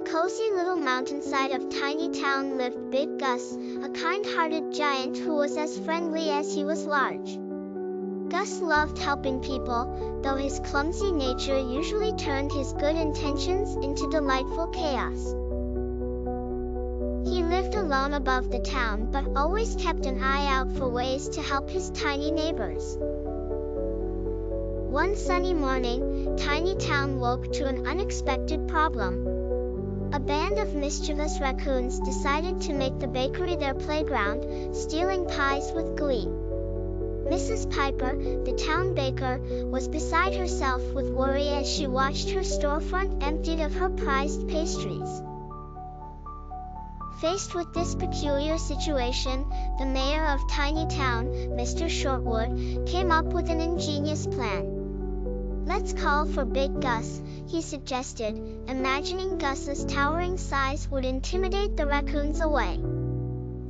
cozy little mountainside of Tiny Town lived Big Gus, a kind-hearted giant who was as friendly as he was large. Gus loved helping people, though his clumsy nature usually turned his good intentions into delightful chaos. He lived alone above the town but always kept an eye out for ways to help his tiny neighbors. One sunny morning, Tiny Town woke to an unexpected problem. A band of mischievous raccoons decided to make the bakery their playground, stealing pies with glee. Mrs. Piper, the town baker, was beside herself with worry as she watched her storefront emptied of her prized pastries. Faced with this peculiar situation, the mayor of Tiny Town, Mr. Shortwood, came up with an ingenious plan. "Let's call for Big Gus," he suggested, imagining Gus's towering size would intimidate the raccoons away.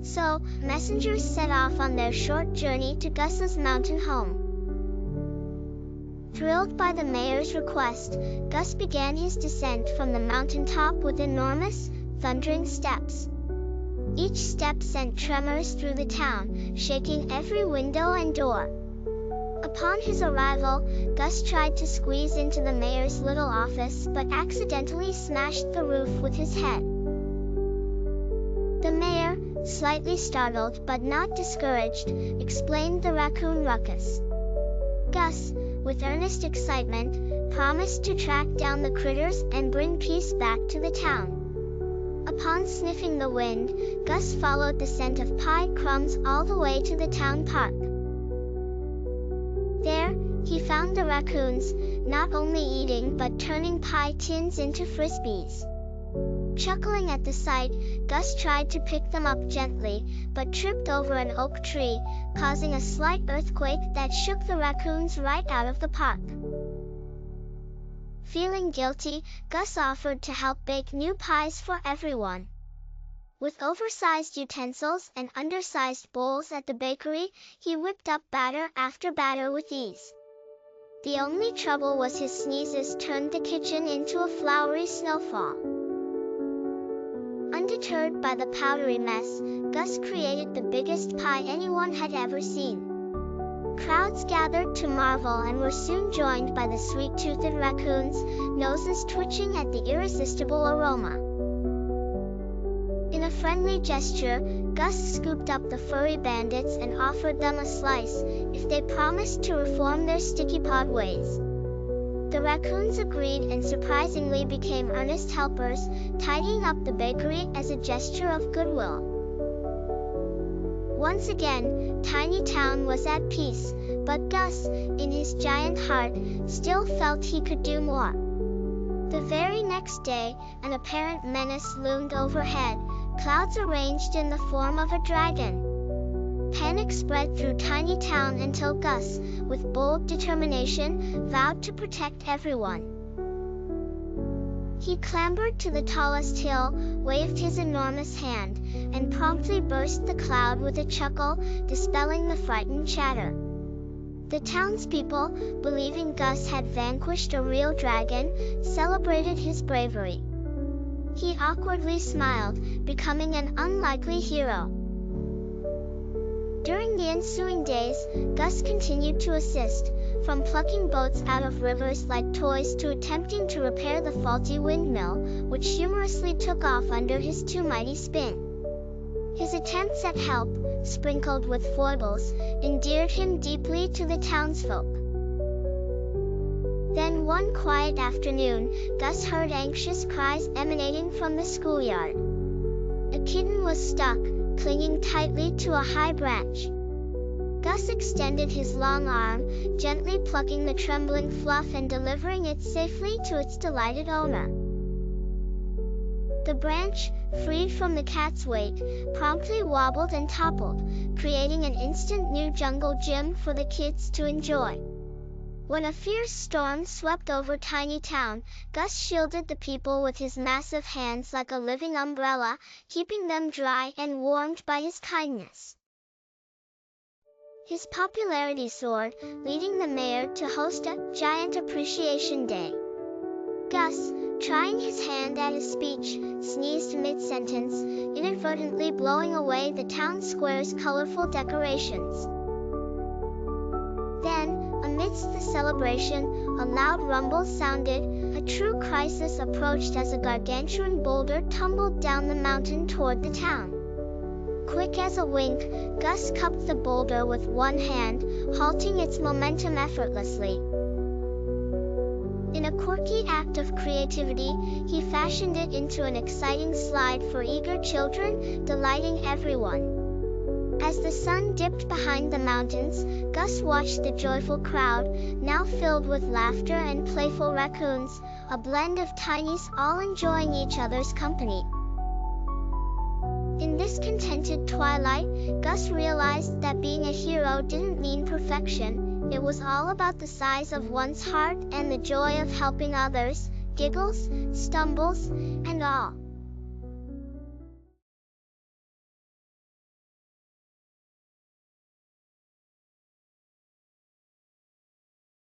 So, messengers set off on their short journey to Gus's mountain home. Thrilled by the mayor's request, Gus began his descent from the mountaintop with enormous, thundering steps. Each step sent tremors through the town, shaking every window and door. Upon his arrival, Gus tried to squeeze into the mayor's little office but accidentally smashed the roof with his head. The mayor, slightly startled but not discouraged, explained the raccoon ruckus. Gus, with earnest excitement, promised to track down the critters and bring peace back to the town. Upon sniffing the wind, Gus followed the scent of pie crumbs all the way to the town park. There, he found the raccoons, not only eating but turning pie tins into frisbees. Chuckling at the sight, Gus tried to pick them up gently, but tripped over an oak tree, causing a slight earthquake that shook the raccoons right out of the park. Feeling guilty, Gus offered to help bake new pies for everyone. With oversized utensils and undersized bowls at the bakery, he whipped up batter after batter with ease. The only trouble was his sneezes turned the kitchen into a floury snowfall. Undeterred by the powdery mess, Gus created the biggest pie anyone had ever seen. Crowds gathered to marvel and were soon joined by the sweet-toothed raccoons, noses twitching at the irresistible aroma. In a friendly gesture, Gus scooped up the furry bandits and offered them a slice, if they promised to reform their sticky-pawed ways. The raccoons agreed and surprisingly became earnest helpers, tidying up the bakery as a gesture of goodwill. Once again, Tiny Town was at peace, but Gus, in his giant heart, still felt he could do more. The very next day, an apparent menace loomed overhead, clouds arranged in the form of a dragon. Panic spread through Tiny Town until Gus, with bold determination, vowed to protect everyone. He clambered to the tallest hill, waved his enormous hand, and promptly burst the cloud with a chuckle, dispelling the frightened chatter. The townspeople, believing Gus had vanquished a real dragon, celebrated his bravery. He awkwardly smiled, becoming an unlikely hero. During the ensuing days, Gus continued to assist, from plucking boats out of rivers like toys to attempting to repair the faulty windmill, which humorously took off under his too mighty spin. His attempts at help, sprinkled with foibles, endeared him deeply to the townsfolk. Then one quiet afternoon, Gus heard anxious cries emanating from the schoolyard. A kitten was stuck, clinging tightly to a high branch. Gus extended his long arm, gently plucking the trembling fluff and delivering it safely to its delighted owner. The branch, freed from the cat's weight, promptly wobbled and toppled, creating an instant new jungle gym for the kids to enjoy. When a fierce storm swept over Tiny Town, Gus shielded the people with his massive hands like a living umbrella, keeping them dry and warmed by his kindness. His popularity soared, leading the mayor to host a Giant Appreciation Day. Gus, Trying his hand at a speech, sneezed mid-sentence, inadvertently blowing away the town square's colorful decorations. Then, amidst the celebration, a loud rumble sounded. A true crisis approached as a gargantuan boulder tumbled down the mountain toward the town. Quick as a wink, Gus cupped the boulder with one hand, halting its momentum effortlessly. In a quirky act of creativity, he fashioned it into an exciting slide for eager children, delighting everyone. As the sun dipped behind the mountains, Gus watched the joyful crowd, now filled with laughter and playful raccoons, a blend of tinies all enjoying each other's company. In this contented twilight, Gus realized that being a hero didn't mean perfection. It was all about the size of one's heart and the joy of helping others, giggles, stumbles, and all.